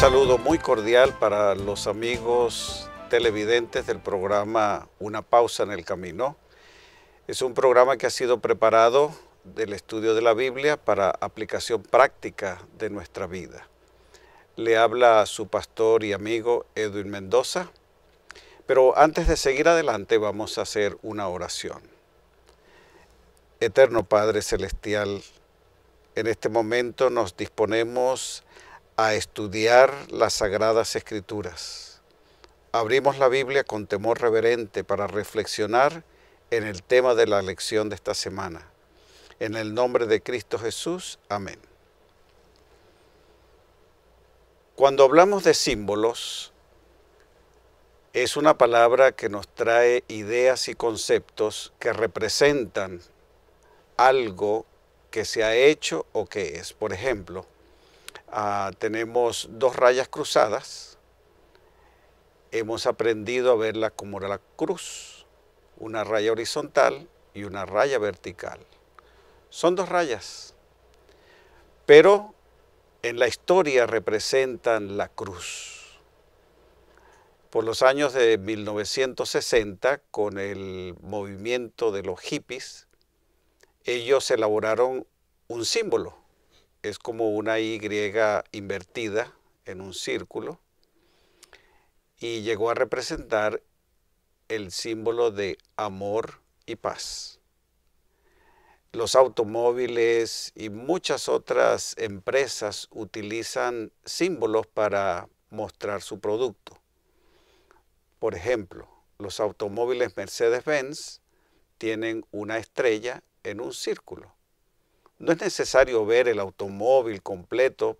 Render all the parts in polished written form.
saludo muy cordial para los amigos televidentes del programa Una Pausa en el Camino. Es un programa que ha sido preparado del estudio de la Biblia para aplicación práctica de nuestra vida. Le habla su pastor y amigo Edwin Mendoza, pero antes de seguir adelante vamos a hacer una oración. Eterno Padre Celestial, en este momento nos disponemos a estudiar las Sagradas Escrituras. Abrimos la Biblia con temor reverente para reflexionar en el tema de la lección de esta semana. En el nombre de Cristo Jesús, amén. Cuando hablamos de símbolos, es una palabra que nos trae ideas y conceptos que representan algo que se ha hecho o que es. Por ejemplo, tenemos dos rayas cruzadas. Hemos aprendido a verla como la cruz, una raya horizontal y una raya vertical. Son dos rayas, pero en la historia representan la cruz. Por los años de 1960, con el movimiento de los hippies, ellos elaboraron un símbolo. Es como una Y invertida en un círculo y llegó a representar el símbolo de amor y paz. Los automóviles y muchas otras empresas utilizan símbolos para mostrar su producto. Por ejemplo, los automóviles Mercedes-Benz tienen una estrella en un círculo. No es necesario ver el automóvil completo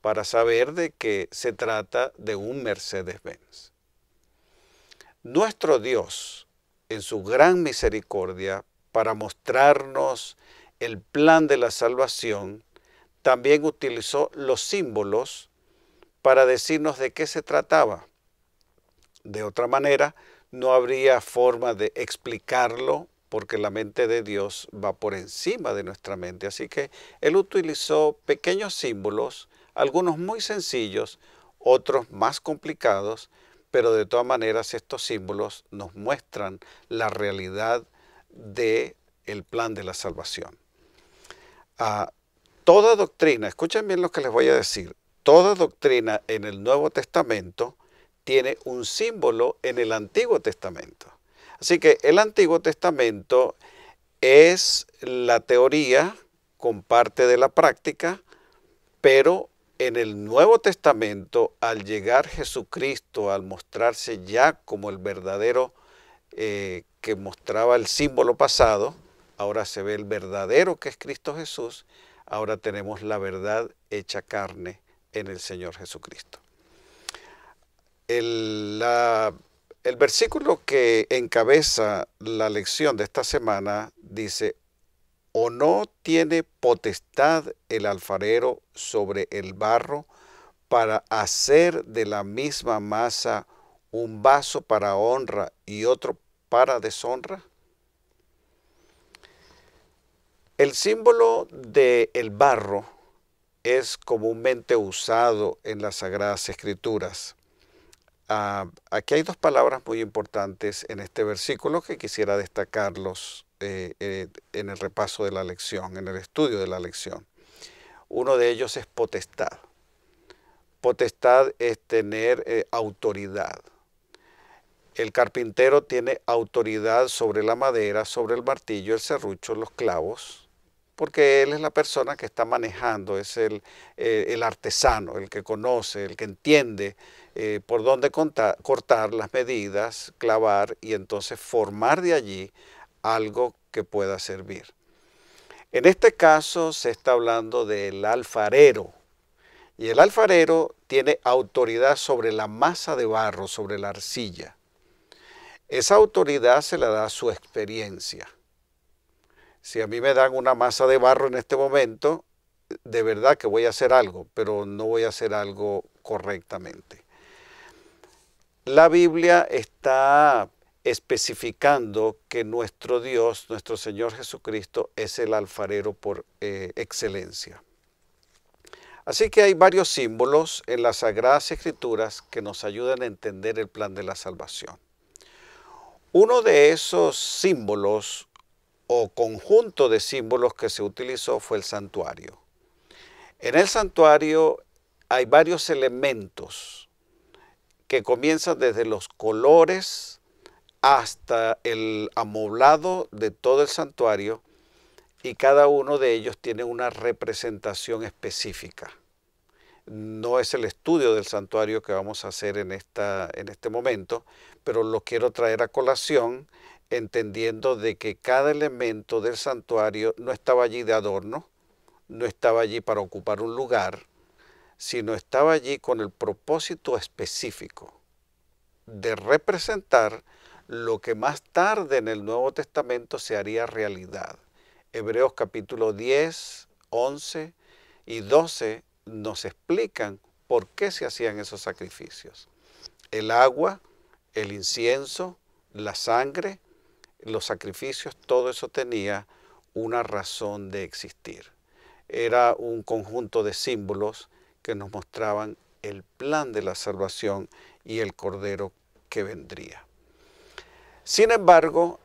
para saber de que se trata de un Mercedes-Benz. Nuestro Dios, en su gran misericordia, para mostrarnos el plan de la salvación, también utilizó los símbolos para decirnos de qué se trataba. De otra manera, no habría forma de explicarlo, porque la mente de Dios va por encima de nuestra mente. Así que Él utilizó pequeños símbolos, algunos muy sencillos, otros más complicados, pero de todas maneras estos símbolos nos muestran la realidad del plan de la salvación. Toda doctrina, escuchen bien lo que les voy a decir, toda doctrina en el Nuevo Testamento tiene un símbolo en el Antiguo Testamento. Así que el Antiguo Testamento es la teoría con parte de la práctica, pero en el Nuevo Testamento, al llegar Jesucristo, al mostrarse ya como el verdadero que mostraba el símbolo pasado, ahora se ve el verdadero que es Cristo Jesús, ahora tenemos la verdad hecha carne en el Señor Jesucristo. El versículo que encabeza la lección de esta semana dice: ¿o no tiene potestad el alfarero sobre el barro para hacer de la misma masa un vaso para honra y otro para deshonra? El símbolo del barro es comúnmente usado en las Sagradas Escrituras. Aquí hay dos palabras muy importantes en este versículo que quisiera destacarlos en el repaso de la lección, en el estudio de la lección. Uno de ellos es potestad. Potestad es tener autoridad. El carpintero tiene autoridad sobre la madera, sobre el martillo, el serrucho, los clavos, porque él es la persona que está manejando, es el artesano, el que conoce, el que entiende por dónde cortar las medidas, clavar y entonces formar de allí algo que pueda servir. En este caso se está hablando del alfarero, y el alfarero tiene autoridad sobre la masa de barro, sobre la arcilla. Esa autoridad se la da su experiencia. Si a mí me dan una masa de barro en este momento, de verdad que voy a hacer algo, pero no voy a hacer algo correctamente. La Biblia está especificando que nuestro Dios, nuestro Señor Jesucristo, es el alfarero por excelencia. Así que hay varios símbolos en las Sagradas Escrituras que nos ayudan a entender el plan de la salvación. Uno de esos símbolos o conjunto de símbolos que se utilizó fue el santuario. En el santuario hay varios elementos que comienzan desde los colores hasta el amoblado de todo el santuario, y cada uno de ellos tiene una representación específica. No es el estudio del santuario que vamos a hacer en este momento, pero lo quiero traer a colación, entendiendo de que cada elemento del santuario no estaba allí de adorno, no estaba allí para ocupar un lugar, sino estaba allí con el propósito específico de representar lo que más tarde en el Nuevo Testamento se haría realidad. Hebreos capítulo 10, 11 y 12 nos explican por qué se hacían esos sacrificios. El agua, el incienso, la sangre, los sacrificios, todo eso tenía una razón de existir. Era un conjunto de símbolos que nos mostraban el plan de la salvación y el Cordero que vendría. Sin embargo,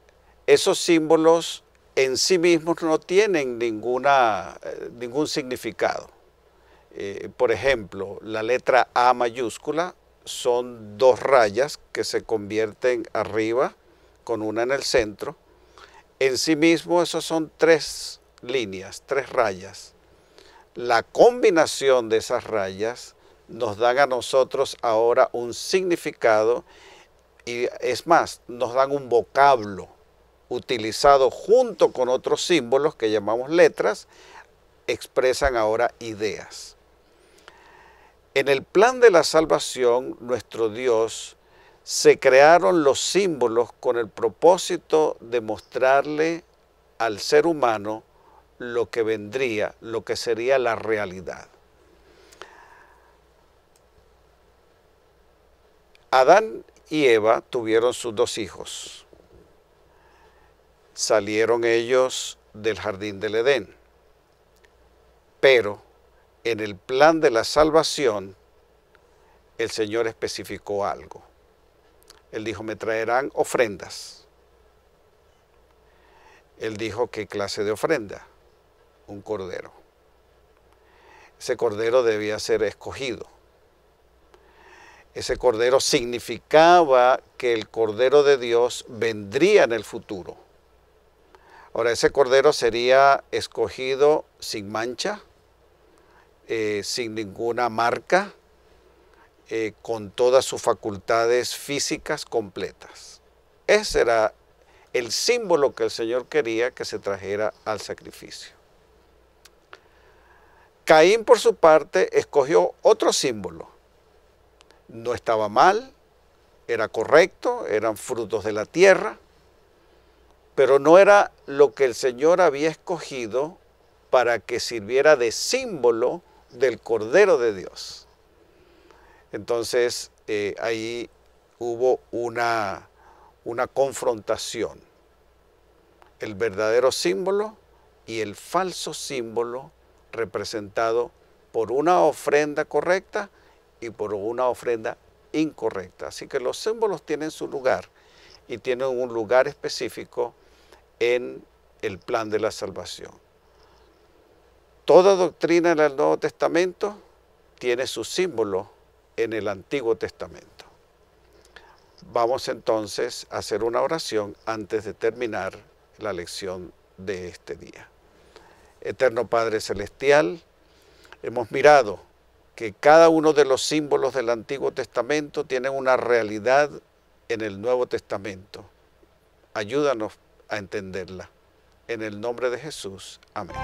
esos símbolos en sí mismos no tienen ningún significado. Por ejemplo, la letra A mayúscula son dos rayas que se convierten arriba con una en el centro. En sí mismo esos son tres líneas, tres rayas. La combinación de esas rayas nos dan a nosotros ahora un significado, y es más, nos dan un vocablo utilizado junto con otros símbolos que llamamos letras, expresan ahora ideas. En el plan de la salvación, nuestro Dios, se crearon los símbolos con el propósito de mostrarle al ser humano lo que vendría, lo que sería la realidad. Adán y Eva tuvieron sus dos hijos. Salieron ellos del jardín del Edén. Pero en el plan de la salvación, el Señor especificó algo. Él dijo, me traerán ofrendas. Él dijo, ¿qué clase de ofrenda? Un cordero. Ese cordero debía ser escogido. Ese cordero significaba que el Cordero de Dios vendría en el futuro. Ahora, ese cordero sería escogido sin mancha, sin ninguna marca, con todas sus facultades físicas completas. Ese era el símbolo que el Señor quería que se trajera al sacrificio. Caín, por su parte, escogió otro símbolo. No estaba mal, era correcto, eran frutos de la tierra, pero no era lo que el Señor había escogido para que sirviera de símbolo del Cordero de Dios. Entonces, ahí hubo una confrontación. El verdadero símbolo y el falso símbolo representado por una ofrenda correcta y por una ofrenda incorrecta. Así que los símbolos tienen su lugar y tienen un lugar específico en el plan de la salvación. Toda doctrina en el Nuevo Testamento tiene su símbolo en el Antiguo Testamento. Vamos entonces a hacer una oración antes de terminar la lección de este día. Eterno Padre Celestial, hemos mirado que cada uno de los símbolos del Antiguo Testamento tiene una realidad en el Nuevo Testamento. Ayúdanos a entenderla. En el nombre de Jesús. Amén.